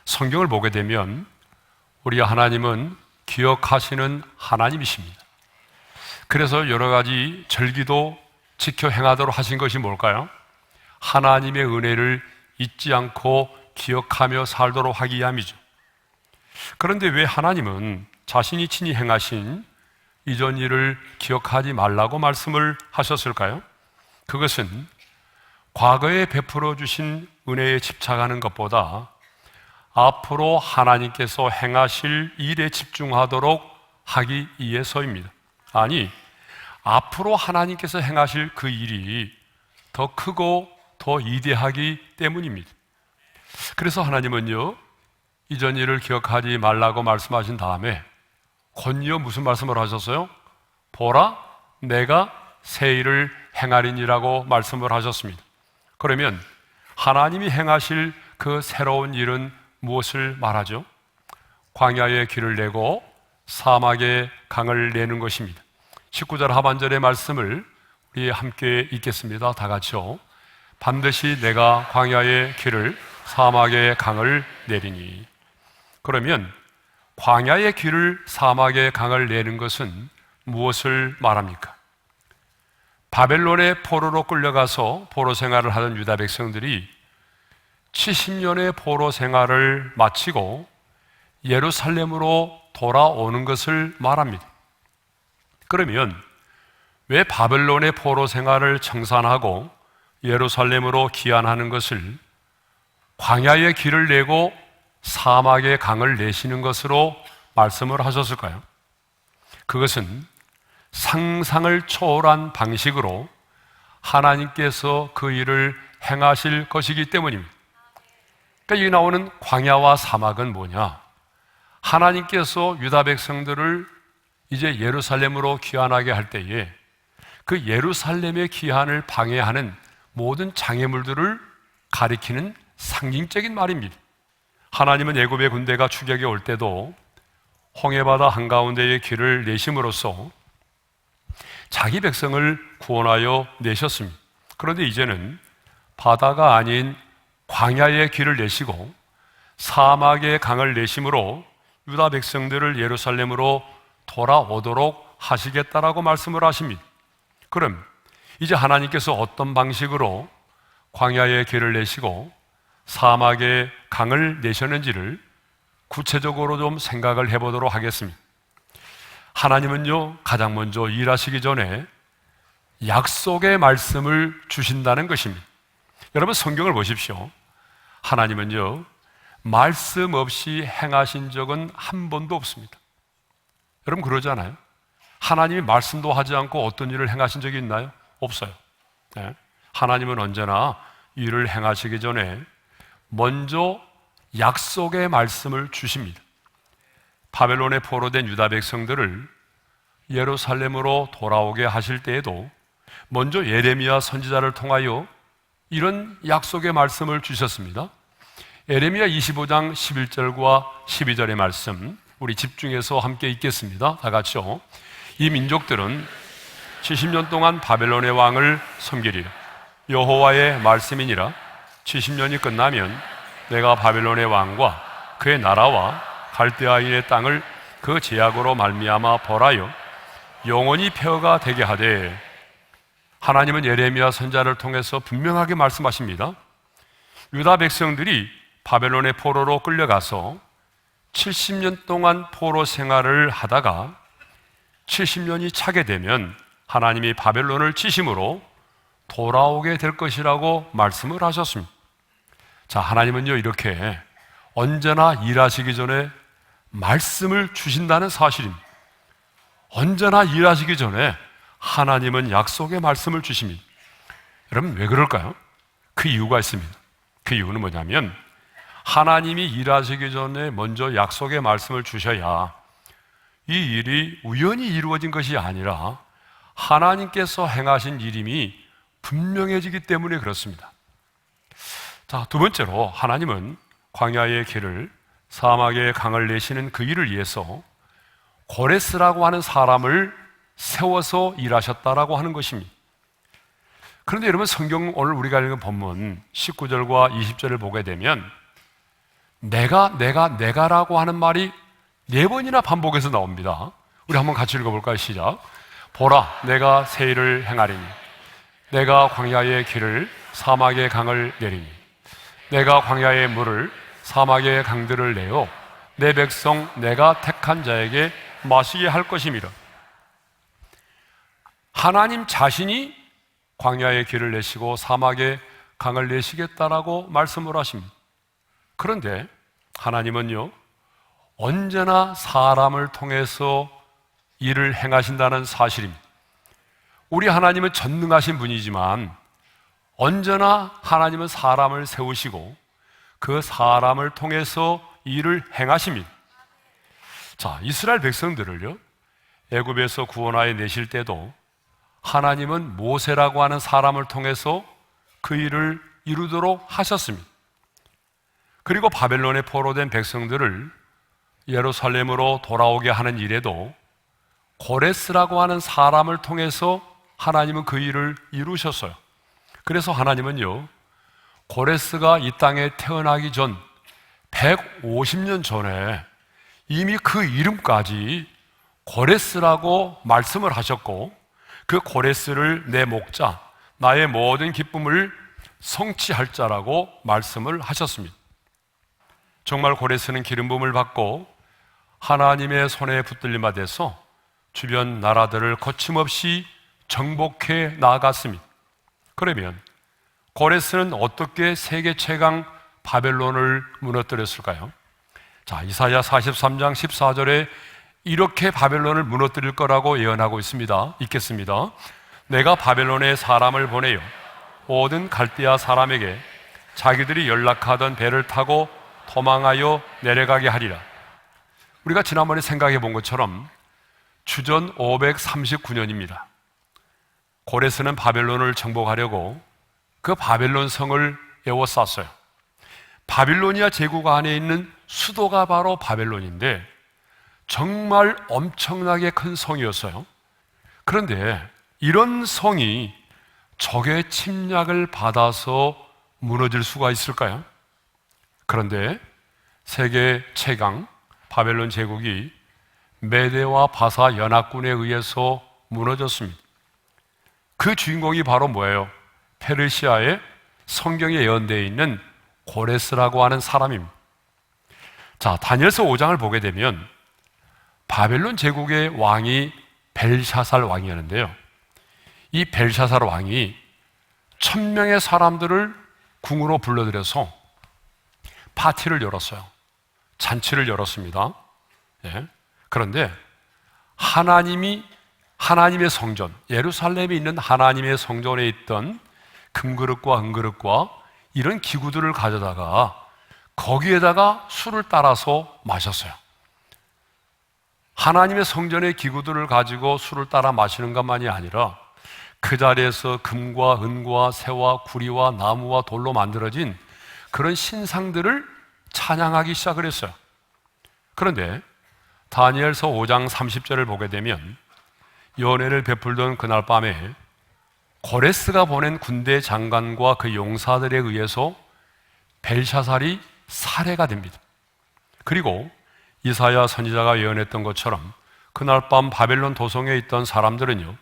성경을 보게 되면 우리 하나님은 기억하시는 하나님이십니다. 그래서 여러 가지 절기도 지켜 행하도록 하신 것이 뭘까요? 하나님의 은혜를 잊지 않고 기억하며 살도록 하기 위함이죠. 그런데 왜 하나님은 자신이 친히 행하신 이전 일을 기억하지 말라고 말씀을 하셨을까요? 그것은 과거에 베풀어 주신 은혜에 집착하는 것보다 앞으로 하나님께서 행하실 일에 집중하도록 하기 위해서입니다. 아니, 앞으로 하나님께서 행하실 그 일이 더 크고 더 위대하기 때문입니다. 그래서 하나님은요, 이전 일을 기억하지 말라고 말씀하신 다음에 곧이어 무슨 말씀을 하셨어요? 보라, 내가 새 일을 행하리니라고 말씀을 하셨습니다. 그러면 하나님이 행하실 그 새로운 일은 무엇을 말하죠? 광야에 길을 내고 사막에 강을 내는 것입니다. 19절 하반절의 말씀을 우리 함께 읽겠습니다. 다 같이요. 반드시 내가 광야의 길을 사막에 강을 내리니. 그러면 광야의 길을 사막에 강을 내는 것은 무엇을 말합니까? 바벨론의 포로로 끌려가서 포로 생활을 하던 유다 백성들이 70년의 포로 생활을 마치고 예루살렘으로 돌아오는 것을 말합니다. 그러면 왜 바벨론의 포로 생활을 청산하고 예루살렘으로 귀환하는 것을 광야의 길을 내고 사막의 강을 내시는 것으로 말씀을 하셨을까요? 그것은 상상을 초월한 방식으로 하나님께서 그 일을 행하실 것이기 때문입니다. 그러니까 여기 나오는 광야와 사막은 뭐냐? 하나님께서 유다 백성들을 이제 예루살렘으로 귀환하게 할 때에 그 예루살렘의 귀환을 방해하는 모든 장애물들을 가리키는 상징적인 말입니다. 하나님은 애굽의 군대가 추격에 올 때도 홍해바다 한가운데의 길을 내심으로써 자기 백성을 구원하여 내셨습니다. 그런데 이제는 바다가 아닌 광야의 길을 내시고 사막의 강을 내심으로 유다 백성들을 예루살렘으로 돌아오도록 하시겠다라고 말씀을 하십니다. 그럼 이제 하나님께서 어떤 방식으로 광야의 길을 내시고 사막의 강을 내셨는지를 구체적으로 좀 생각을 해보도록 하겠습니다. 하나님은요, 가장 먼저 일하시기 전에 약속의 말씀을 주신다는 것입니다. 여러분 성경을 보십시오. 하나님은요, 말씀 없이 행하신 적은 한 번도 없습니다. 여러분 그러잖아요. 하나님이 말씀도 하지 않고 어떤 일을 행하신 적이 있나요? 없어요. 네. 하나님은 언제나 일을 행하시기 전에 먼저 약속의 말씀을 주십니다. 바벨론에 포로된 유다 백성들을 예루살렘으로 돌아오게 하실 때에도 먼저 예레미야 선지자를 통하여 이런 약속의 말씀을 주셨습니다. 예레미야 25장 11절과 12절의 말씀 우리 집중해서 함께 읽겠습니다. 다 같이요. 이 민족들은 70년 동안 바벨론의 왕을 섬기리라. 여호와의 말씀이니라. 70년이 끝나면 내가 바벨론의 왕과 그의 나라와 갈대아인의 땅을 그 제약으로 말미암아 벌하여 영원히 폐허가 되게 하되. 하나님은 예레미야 선지자를 통해서 분명하게 말씀하십니다. 유다 백성들이 바벨론의 포로로 끌려가서 70년 동안 포로 생활을 하다가 70년이 차게 되면 하나님이 바벨론을 치심으로 돌아오게 될 것이라고 말씀을 하셨습니다. 자, 하나님은요, 이렇게 언제나 일하시기 전에 말씀을 주신다는 사실입니다. 언제나 일하시기 전에 하나님은 약속의 말씀을 주십니다. 여러분 왜 그럴까요? 그 이유가 있습니다. 그 이유는 뭐냐면 하나님이 일하시기 전에 먼저 약속의 말씀을 주셔야 이 일이 우연히 이루어진 것이 아니라 하나님께서 행하신 일임이 분명해지기 때문에 그렇습니다. 자, 두 번째로 하나님은 광야의 길을 사막의 강을 내시는 그 일을 위해서 고레스라고 하는 사람을 세워서 일하셨다라고 하는 것입니다. 그런데 여러분 성경 오늘 우리가 읽은 본문 19절과 20절을 보게 되면 내가라고 하는 말이 4번이나 반복해서 나옵니다. 우리 한번 같이 읽어볼까요? 시작. 보라, 내가 새 일을 행하리니 내가 광야의 길을 사막의 강을 내리니 내가 광야의 물을 사막의 강들을 내어 내 백성 내가 택한 자에게 마시게 할 것임이라. 하나님 자신이 광야의 길을 내시고 사막의 강을 내시겠다라고 말씀을 하십니다. 그런데 하나님은요, 언제나 사람을 통해서 일을 행하신다는 사실입니다. 우리 하나님은 전능하신 분이지만 언제나 하나님은 사람을 세우시고 그 사람을 통해서 일을 행하십니다. 자, 이스라엘 백성들을요, 애굽에서 구원하여 내실 때도 하나님은 모세라고 하는 사람을 통해서 그 일을 이루도록 하셨습니다. 그리고 바벨론에 포로된 백성들을 예루살렘으로 돌아오게 하는 일에도 고레스라고 하는 사람을 통해서 하나님은 그 일을 이루셨어요. 그래서 하나님은요, 고레스가 이 땅에 태어나기 전 150년 전에 이미 그 이름까지 고레스라고 말씀을 하셨고, 그 고레스를 내 목자, 나의 모든 기쁨을 성취할 자라고 말씀을 하셨습니다. 정말 고레스는 기름 부음을 받고 하나님의 손에 붙들림바 돼서 주변 나라들을 거침없이 정복해 나아갔습니다. 그러면 고레스는 어떻게 세계 최강 바벨론을 무너뜨렸을까요? 자, 이사야 43장 14절에 이렇게 바벨론을 무너뜨릴 거라고 예언하고 있습니다. 읽겠습니다. 내가 바벨론에 사람을 보내요 모든 갈대아 사람에게 자기들이 연락하던 배를 타고 도망하여 내려가게 하리라. 우리가 지난번에 생각해 본 것처럼 주전 539년입니다. 고레스는 바벨론을 정복하려고 그 바벨론 성을 에워쌌어요. 바빌로니아 제국 안에 있는 수도가 바로 바벨론인데 정말 엄청나게 큰 성이었어요. 그런데 이런 성이 적의 침략을 받아서 무너질 수가 있을까요? 그런데 세계 최강 바벨론 제국이 메대와 바사 연합군에 의해서 무너졌습니다. 그 주인공이 바로 뭐예요? 페르시아의 성경에 예언되어 있는 고레스라고 하는 사람입니다. 자, 다니엘서 5장을 보게 되면 바벨론 제국의 왕이 벨샤살 왕이었는데요, 이 벨샤살 왕이 1000명의 사람들을 궁으로 불러들여서 파티를 열었어요. 잔치를 열었습니다. 예. 그런데 하나님의 성전, 예루살렘에 있는 하나님의 성전에 있던 금그릇과 은그릇과 이런 기구들을 가져다가 거기에다가 술을 따라서 마셨어요. 하나님의 성전의 기구들을 가지고 술을 따라 마시는 것만이 아니라 그 자리에서 금과 은과 새와 구리와 나무와 돌로 만들어진 그런 신상들을 찬양하기 시작을 했어요. 그런데 다니엘서 5장 30절을 보게 되면 연회를 베풀던 그날 밤에 고레스가 보낸 군대 장관과 그 용사들에 의해서 벨샤살이 살해가 됩니다. 그리고 이사야 선지자가 예언했던 것처럼 그날 밤 바벨론 도성에 있던 사람들은요,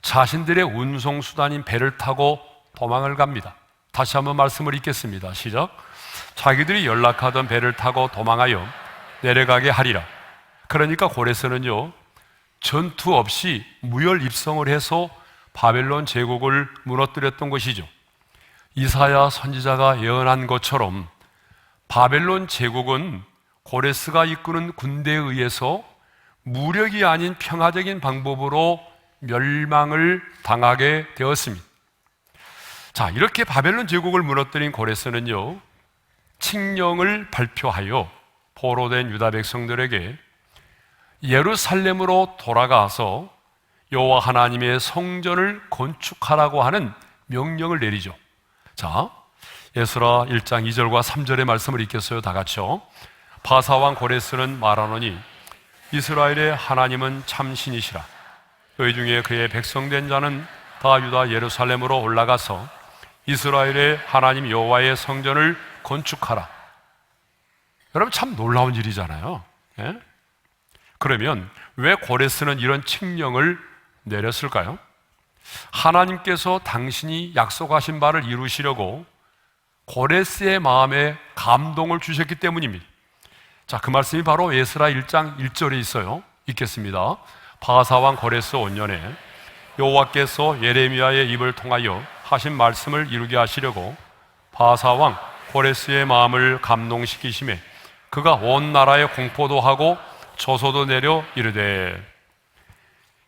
자신들의 운송수단인 배를 타고 도망을 갑니다. 다시 한번 말씀을 읽겠습니다. 시작. 자기들이 연락하던 배를 타고 도망하여 내려가게 하리라. 그러니까 고레스는요, 전투 없이 무혈 입성을 해서 바벨론 제국을 무너뜨렸던 것이죠. 이사야 선지자가 예언한 것처럼 바벨론 제국은 고레스가 이끄는 군대에 의해서 무력이 아닌 평화적인 방법으로 멸망을 당하게 되었습니다. 자, 이렇게 바벨론 제국을 무너뜨린 고레스는요, 칙령을 발표하여 포로된 유다 백성들에게 예루살렘으로 돌아가서 여호와 하나님의 성전을 건축하라고 하는 명령을 내리죠. 자, 에스라 1장 2절과 3절의 말씀을 읽겠어요. 다 같이요. 바사왕 고레스는 말하노니 이스라엘의 하나님은 참 신이시라. 너희 중에 그의 백성된 자는 다 유다 예루살렘으로 올라가서 이스라엘의 하나님 여호와의 성전을 건축하라. 여러분 참 놀라운 일이잖아요. 예? 그러면 왜 고레스는 이런 칙령을 내렸을까요? 하나님께서 당신이 약속하신 바를 이루시려고 고레스의 마음에 감동을 주셨기 때문입니다. 자, 그 말씀이 바로 에스라 1장 1절에 있어요. 읽겠습니다. 바사왕 고레스 5년에 여호와께서 예레미야의 입을 통하여 하신 말씀을 이루게 하시려고 바사왕 고레스의 마음을 감동시키심에 그가 온 나라에 공포도 하고 조소도 내려 이르되.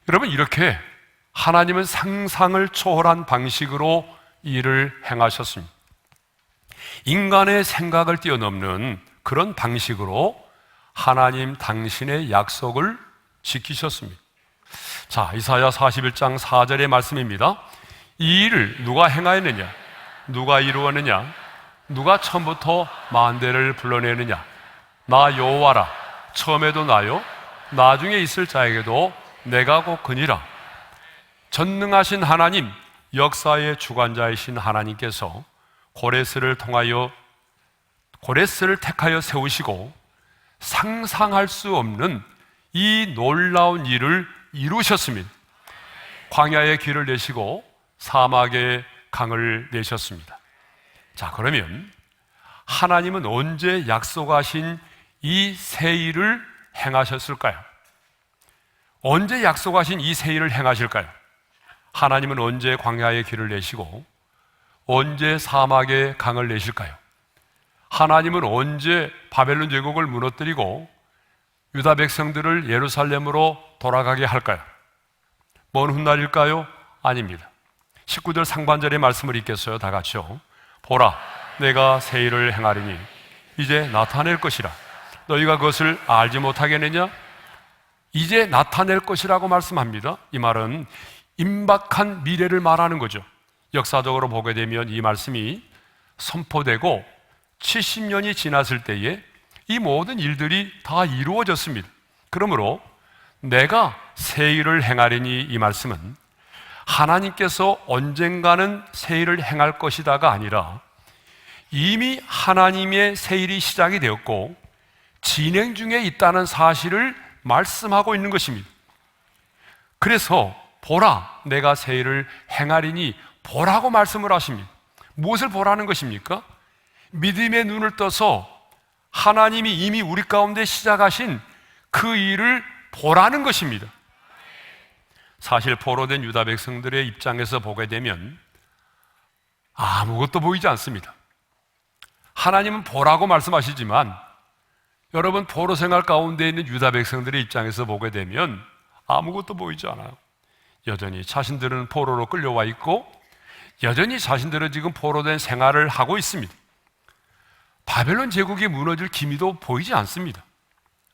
여러분, 이렇게 하나님은 상상을 초월한 방식으로 일을 행하셨습니다. 인간의 생각을 뛰어넘는 그런 방식으로 하나님 당신의 약속을 지키셨습니다. 자, 이사야 41장 4절의 말씀입니다. 이 일을 누가 행하였느냐? 누가 이루었느냐? 누가 처음부터 만대를 불러내느냐? 나 여호와라. 처음에도 나요, 나중에 있을 자에게도 내가 곧 그니라. 전능하신 하나님, 역사의 주관자이신 하나님께서 고레스를 택하여 세우시고 상상할 수 없는 이 놀라운 일을 이루셨습니다. 광야의 길을 내시고 사막의 강을 내셨습니다. 자, 그러면 하나님은 언제 약속하신 이 새 일을 행하셨을까요? 언제 약속하신 이 새 일을 행하실까요? 하나님은 언제 광야의 길을 내시고 언제 사막의 강을 내실까요? 하나님은 언제 바벨론 제국을 무너뜨리고 유다 백성들을 예루살렘으로 돌아가게 할까요? 먼 훗날일까요? 아닙니다. 19절 상반절의 말씀을 읽겠어요. 다 같이요. 보라, 내가 새 일을 행하리니 이제 나타낼 것이라. 너희가 그것을 알지 못하겠느냐? 이제 나타낼 것이라고 말씀합니다. 이 말은 임박한 미래를 말하는 거죠. 역사적으로 보게 되면 이 말씀이 선포되고 70년이 지났을 때에 이 모든 일들이 다 이루어졌습니다. 그러므로 내가 새 일을 행하리니, 이 말씀은 하나님께서 언젠가는 새 일을 행할 것이다가 아니라 이미 하나님의 새 일이 시작이 되었고 진행 중에 있다는 사실을 말씀하고 있는 것입니다. 그래서 보라, 내가 새 일을 행하리니 보라고 말씀을 하십니다. 무엇을 보라는 것입니까? 믿음의 눈을 떠서 하나님이 이미 우리 가운데 시작하신 그 일을 보라는 것입니다. 사실 포로된 유다 백성들의 입장에서 보게 되면 아무것도 보이지 않습니다. 하나님은 보라고 말씀하시지만 여러분, 포로 생활 가운데 있는 유다 백성들의 입장에서 보게 되면 아무것도 보이지 않아요. 여전히 자신들은 포로로 끌려와 있고 여전히 자신들은 지금 포로된 생활을 하고 있습니다. 바벨론 제국이 무너질 기미도 보이지 않습니다.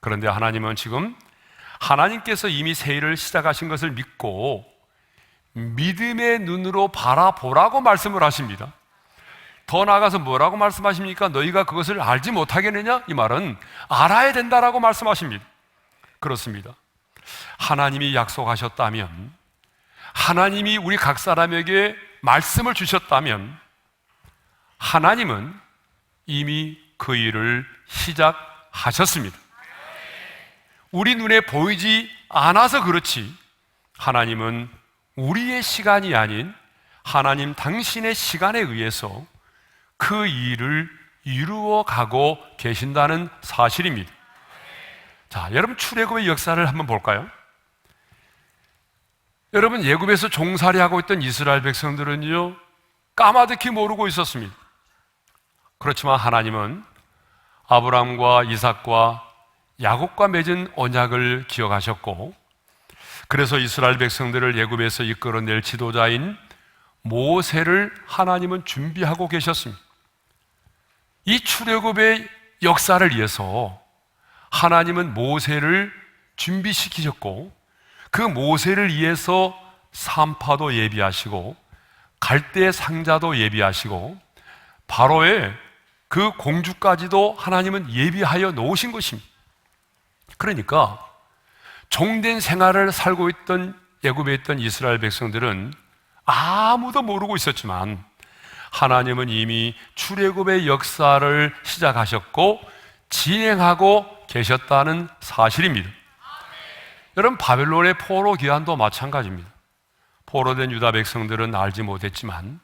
그런데 하나님은 지금 하나님께서 이미 새 일을 시작하신 것을 믿고 믿음의 눈으로 바라보라고 말씀을 하십니다. 더 나아가서 뭐라고 말씀하십니까? 너희가 그것을 알지 못하겠느냐? 이 말은 알아야 된다라고 말씀하십니다. 그렇습니다. 하나님이 약속하셨다면, 하나님이 우리 각 사람에게 말씀을 주셨다면 하나님은 이미 그 일을 시작하셨습니다. 우리 눈에 보이지 않아서 그렇지 하나님은 우리의 시간이 아닌 하나님 당신의 시간에 의해서 그 일을 이루어 가고 계신다는 사실입니다. 자, 여러분, 출애굽의 역사를 한번 볼까요? 여러분, 애굽에서 종살이하고 있던 이스라엘 백성들은요, 까마득히 모르고 있었습니다. 그렇지만 하나님은 아브라함과 이삭과 야곱과 맺은 언약을 기억하셨고, 그래서 이스라엘 백성들을 애굽에서 이끌어낼 지도자인 모세를 하나님은 준비하고 계셨습니다. 이 출애굽의 역사를 위해서 하나님은 모세를 준비시키셨고, 그 모세를 위해서 산파도 예비하시고 갈대 상자도 예비하시고 바로의 그 공주까지도 하나님은 예비하여 놓으신 것입니다. 그러니까 종된 생활을 살고 있던 애굽에 있던 이스라엘 백성들은 아무도 모르고 있었지만 하나님은 이미 출애굽의 역사를 시작하셨고 진행하고 계셨다는 사실입니다. 여러분, 바벨론의 포로 기한도 마찬가지입니다. 포로된 유다 백성들은 알지 못했지만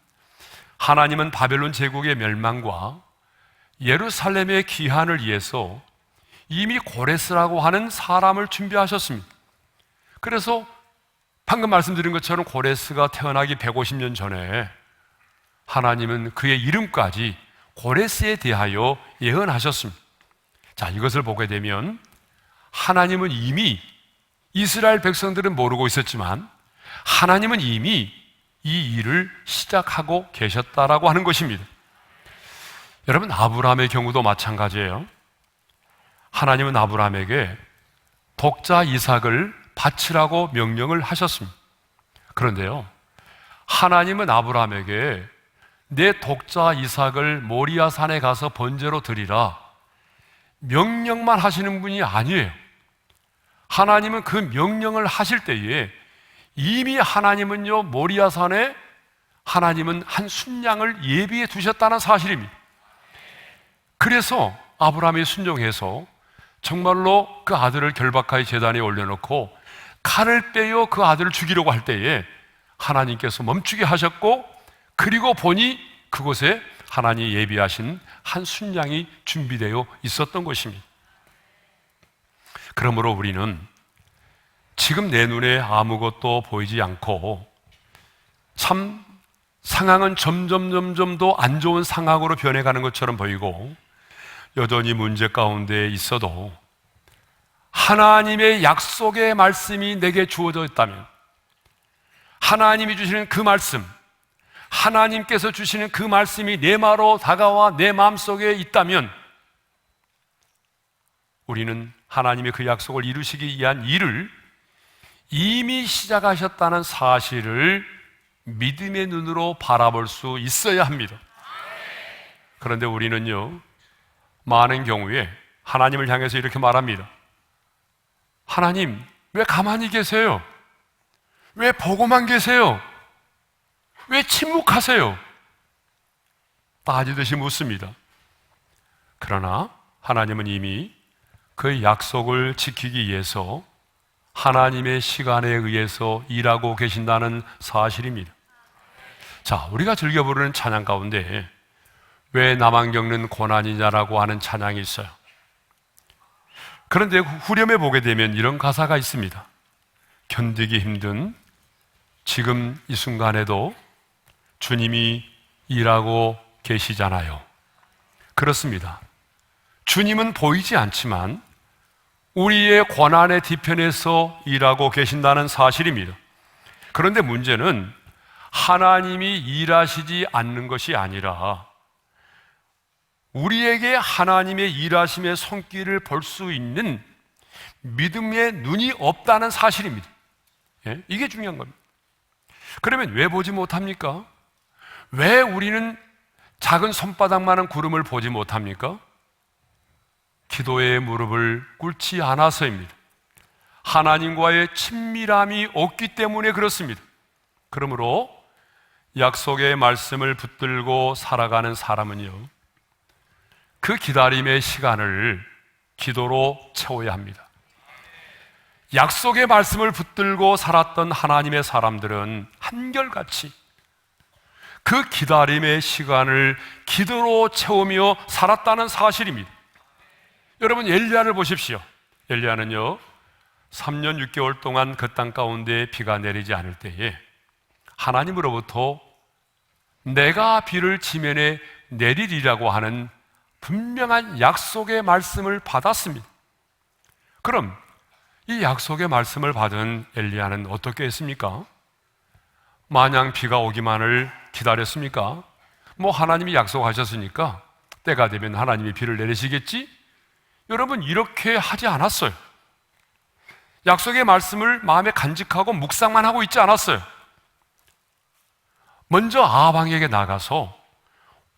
하나님은 바벨론 제국의 멸망과 예루살렘의 귀환을 위해서 이미 고레스라고 하는 사람을 준비하셨습니다. 그래서 방금 말씀드린 것처럼 고레스가 태어나기 150년 전에 하나님은 그의 이름까지 고레스에 대하여 예언하셨습니다. 자, 이것을 보게 되면 하나님은 이미, 이스라엘 백성들은 모르고 있었지만 하나님은 이미 이 일을 시작하고 계셨다라고 하는 것입니다. 여러분, 아브라함의 경우도 마찬가지예요. 하나님은 아브라함에게 독자 이삭을 바치라고 명령을 하셨습니다. 그런데요, 하나님은 아브라함에게 내 독자 이삭을 모리아 산에 가서 번제로 드리라 명령만 하시는 분이 아니에요. 하나님은 그 명령을 하실 때에 이미 하나님은요, 모리아 산에 하나님은 한 순양을 예비해 두셨다는 사실입니다. 그래서 아브라함이 순종해서 정말로 그 아들을 결박하여 제단에 올려놓고 칼을 빼어 그 아들을 죽이려고 할 때에 하나님께서 멈추게 하셨고, 그리고 보니 그곳에 하나님이 예비하신 한 순양이 준비되어 있었던 것입니다. 그러므로 우리는 지금 내 눈에 아무것도 보이지 않고 참 상황은 점점 더 안 좋은 상황으로 변해가는 것처럼 보이고 여전히 문제 가운데 있어도 하나님의 약속의 말씀이 내게 주어져 있다면, 하나님이 주시는 그 말씀, 하나님께서 주시는 그 말씀이 내 마로 다가와 내 마음속에 있다면 우리는 하나님의 그 약속을 이루시기 위한 일을 이미 시작하셨다는 사실을 믿음의 눈으로 바라볼 수 있어야 합니다. 그런데 우리는요, 많은 경우에 하나님을 향해서 이렇게 말합니다. 하나님, 왜 가만히 계세요? 왜 보고만 계세요? 왜 침묵하세요? 따지듯이 묻습니다. 그러나 하나님은 이미 그 약속을 지키기 위해서 하나님의 시간에 의해서 일하고 계신다는 사실입니다. 자, 우리가 즐겨 부르는 찬양 가운데 왜 나만 겪는 고난이냐라고 하는 찬양이 있어요. 그런데 후렴에 보게 되면 이런 가사가 있습니다. 견디기 힘든 지금 이 순간에도 주님이 일하고 계시잖아요. 그렇습니다. 주님은 보이지 않지만 우리의 고난의 뒤편에서 일하고 계신다는 사실입니다. 그런데 문제는 하나님이 일하시지 않는 것이 아니라 우리에게 하나님의 일하심의 손길을 볼 수 있는 믿음의 눈이 없다는 사실입니다. 예? 이게 중요한 겁니다. 그러면 왜 보지 못합니까? 왜 우리는 작은 손바닥만한 구름을 보지 못합니까? 기도의 무릎을 꿇지 않아서입니다. 하나님과의 친밀함이 없기 때문에 그렇습니다. 그러므로 약속의 말씀을 붙들고 살아가는 사람은요, 그 기다림의 시간을 기도로 채워야 합니다. 약속의 말씀을 붙들고 살았던 하나님의 사람들은 한결같이 그 기다림의 시간을 기도로 채우며 살았다는 사실입니다. 여러분, 엘리야를 보십시오. 엘리야는요, 3년 6개월 동안 그 땅 가운데 비가 내리지 않을 때에 하나님으로부터 내가 비를 지면에 내리리라고 하는 분명한 약속의 말씀을 받았습니다. 그럼 이 약속의 말씀을 받은 엘리야는 어떻게 했습니까? 마냥 비가 오기만을 기다렸습니까? 하나님이 약속하셨으니까 때가 되면 하나님이 비를 내리시겠지? 여러분, 이렇게 하지 않았어요. 약속의 말씀을 마음에 간직하고 묵상만 하고 있지 않았어요. 먼저 아합 왕에게 나가서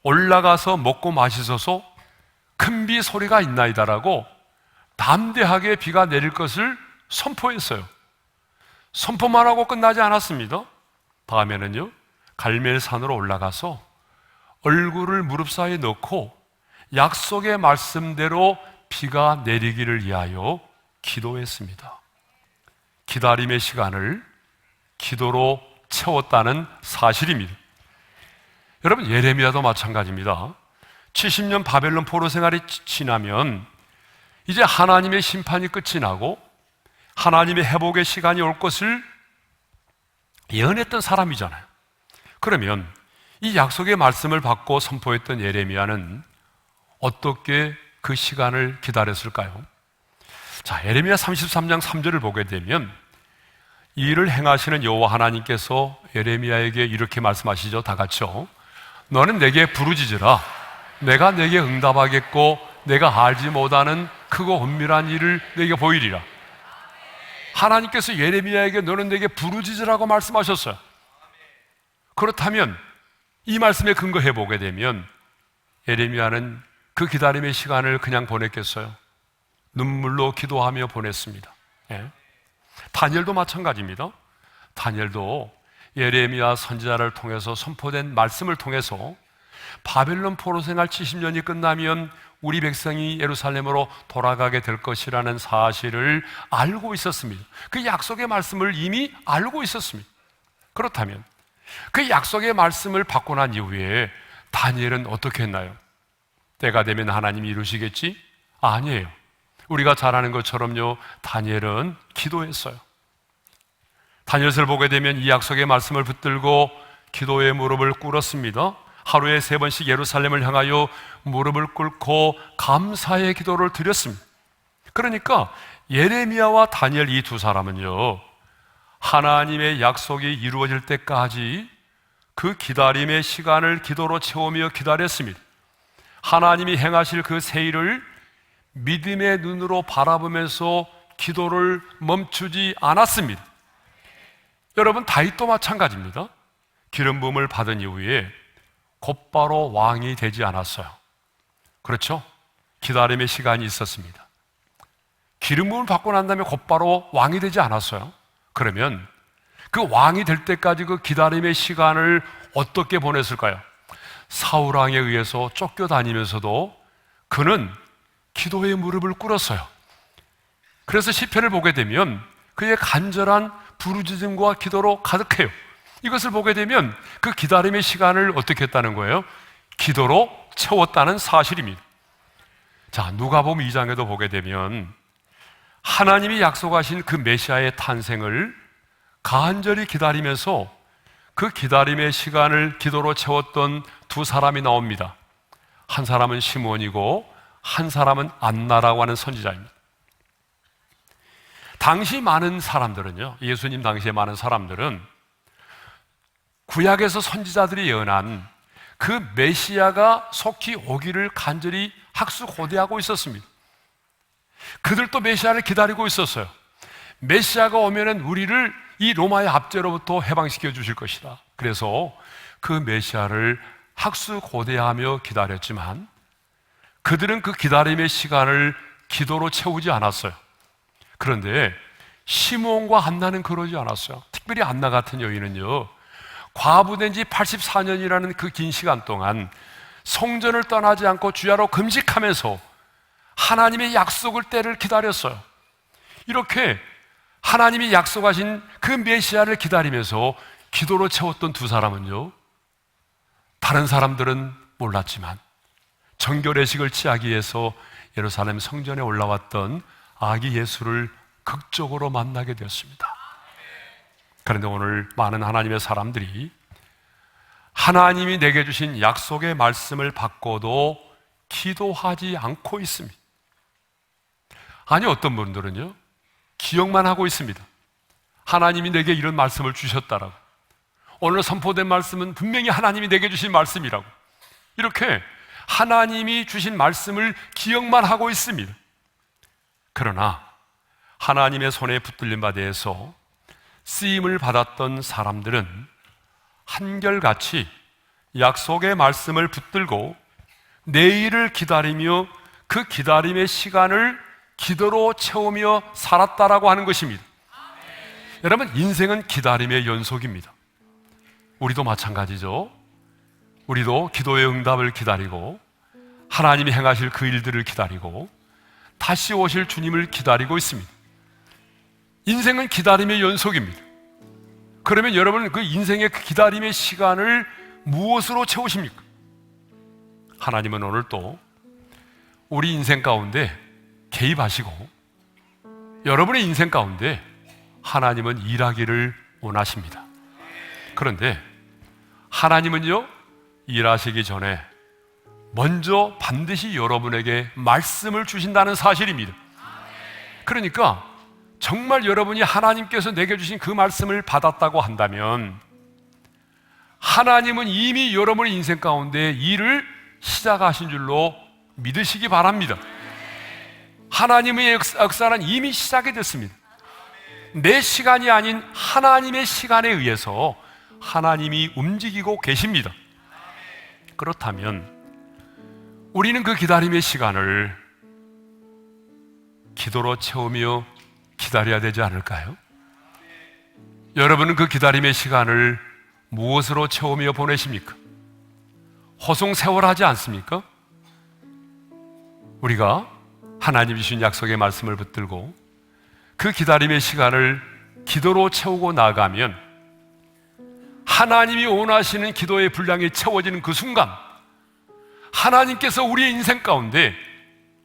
올라가서 먹고 마시소서 큰 비 소리가 있나이다라고 담대하게 비가 내릴 것을 선포했어요. 선포만 하고 끝나지 않았습니다. 다음에는요, 갈멜산으로 올라가서 얼굴을 무릎 사이에 넣고 약속의 말씀대로 비가 내리기를 위하여 기도했습니다. 기다림의 시간을 기도로 채웠다는 사실입니다. 여러분, 예레미야도 마찬가지입니다. 70년 바벨론 포로 생활이 지나면 이제 하나님의 심판이 끝이 나고 하나님의 회복의 시간이 올 것을 예언했던 사람이잖아요. 그러면 이 약속의 말씀을 받고 선포했던 예레미야는 어떻게 그 시간을 기다렸을까요? 자, 예레미야 33장 3절을 보게 되면 이 일을 행하시는 여호와 하나님께서 예레미야에게 이렇게 말씀하시죠. 다 같이요. 너는 내게 부르짖으라. 내가 내게 응답하겠고 내가 알지 못하는 크고 은밀한 일을 내게 보이리라. 하나님께서 예레미야에게 너는 내게 부르짖으라고 말씀하셨어요. 그렇다면 이 말씀에 근거해 보게 되면 예레미야는 그 기다림의 시간을 그냥 보냈겠어요? 눈물로 기도하며 보냈습니다. 예. 다니엘도 마찬가지입니다. 다니엘도 예레미야 선지자를 통해서 선포된 말씀을 통해서 바벨론 포로 생활 70년이 끝나면 우리 백성이 예루살렘으로 돌아가게 될 것이라는 사실을 알고 있었습니다. 그 약속의 말씀을 이미 알고 있었습니다. 그렇다면 그 약속의 말씀을 받고 난 이후에 다니엘은 어떻게 했나요? 때가 되면 하나님이 이루시겠지? 아니에요. 우리가 잘 아는 것처럼요, 다니엘은 기도했어요. 다니엘서를 보게 되면 이 약속의 말씀을 붙들고 기도의 무릎을 꿇었습니다. 하루에 3번씩 예루살렘을 향하여 무릎을 꿇고 감사의 기도를 드렸습니다. 그러니까 예레미야와 다니엘 이 두 사람은요, 하나님의 약속이 이루어질 때까지 그 기다림의 시간을 기도로 채우며 기다렸습니다. 하나님이 행하실 그 새 일을 믿음의 눈으로 바라보면서 기도를 멈추지 않았습니다. 여러분, 다윗도 마찬가지입니다. 기름 부음을 받은 이후에 곧바로 왕이 되지 않았어요. 그렇죠? 기다림의 시간이 있었습니다. 기름 부음을 받고 난 다음에 곧바로 왕이 되지 않았어요. 그러면 그 왕이 될 때까지 그 기다림의 시간을 어떻게 보냈을까요? 사울 왕에 의해서 쫓겨다니면서도 그는 기도의 무릎을 꿇었어요. 그래서 시편을 보게 되면 그의 간절한 부르짖음과 기도로 가득해요. 이것을 보게 되면 그 기다림의 시간을 어떻게 했다는 거예요? 기도로 채웠다는 사실입니다. 자, 누가복음 2장에도 보게 되면 하나님이 약속하신 그 메시아의 탄생을 간절히 기다리면서 그 기다림의 시간을 기도로 채웠던 두 사람이 나옵니다. 한 사람은 시몬이고 한 사람은 안나라고 하는 선지자입니다. 당시 많은 사람들은요, 예수님 당시에 많은 사람들은 구약에서 선지자들이 예언한 그 메시아가 속히 오기를 간절히 학수고대하고 있었습니다. 그들도 메시아를 기다리고 있었어요. 메시아가 오면은 우리를 이 로마의 압제로부터 해방시켜 주실 것이다. 그래서 그 메시아를 학수고대하며 기다렸지만 그들은 그 기다림의 시간을 기도로 채우지 않았어요. 그런데 시므온과 한나는 그러지 않았어요. 특별히 한나 같은 여인은요, 과부된 지 84년이라는 그 긴 시간 동안 성전을 떠나지 않고 주야로 금식하면서 하나님의 약속을 때를 기다렸어요. 이렇게 하나님이 약속하신 그 메시아를 기다리면서 기도로 채웠던 두 사람은요, 다른 사람들은 몰랐지만 정결의식을 취하기 위해서 예루살렘 성전에 올라왔던 아기 예수를 극적으로 만나게 되었습니다. 그런데 오늘 많은 하나님의 사람들이 하나님이 내게 주신 약속의 말씀을 받고도 기도하지 않고 있습니다. 아니, 어떤 분들은요, 기억만 하고 있습니다. 하나님이 내게 이런 말씀을 주셨다라고, 오늘 선포된 말씀은 분명히 하나님이 내게 주신 말씀이라고, 이렇게 하나님이 주신 말씀을 기억만 하고 있습니다. 그러나 하나님의 손에 붙들린 바 대해서 쓰임을 받았던 사람들은 한결같이 약속의 말씀을 붙들고 내일을 기다리며 그 기다림의 시간을 기도로 채우며 살았다라고 하는 것입니다. 여러분, 인생은 기다림의 연속입니다. 우리도 마찬가지죠. 우리도 기도의 응답을 기다리고 하나님이 행하실 그 일들을 기다리고 다시 오실 주님을 기다리고 있습니다. 인생은 기다림의 연속입니다. 그러면 여러분, 그 인생의 그 기다림의 시간을 무엇으로 채우십니까? 하나님은 오늘 또 우리 인생 가운데 개입하시고 여러분의 인생 가운데 하나님은 일하기를 원하십니다. 그런데 하나님은요, 일하시기 전에 먼저 반드시 여러분에게 말씀을 주신다는 사실입니다. 그러니까 정말 여러분이 하나님께서 내게 주신 그 말씀을 받았다고 한다면 하나님은 이미 여러분의 인생 가운데 일을 시작하신 줄로 믿으시기 바랍니다. 하나님의 역사는 이미 시작이 됐습니다. 내 시간이 아닌 하나님의 시간에 의해서 하나님이 움직이고 계십니다. 그렇다면 우리는 그 기다림의 시간을 기도로 채우며 기다려야 되지 않을까요? 여러분은 그 기다림의 시간을 무엇으로 채우며 보내십니까? 허송세월하지 않습니까? 우리가 하나님 주신 약속의 말씀을 붙들고 그 기다림의 시간을 기도로 채우고 나가면 하나님이 원하시는 기도의 분량이 채워지는 그 순간 하나님께서 우리의 인생 가운데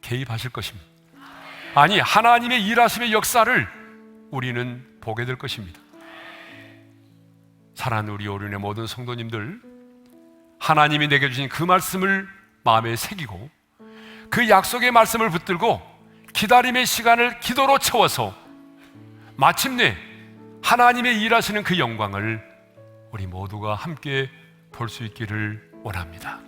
개입하실 것입니다. 아니, 하나님의 일하심의 역사를 우리는 보게 될 것입니다. 사랑하는 우리 오륜의 모든 성도님들, 하나님이 내게 주신 그 말씀을 마음에 새기고 그 약속의 말씀을 붙들고 기다림의 시간을 기도로 채워서 마침내 하나님의 일하시는 그 영광을 우리 모두가 함께 볼 수 있기를 원합니다.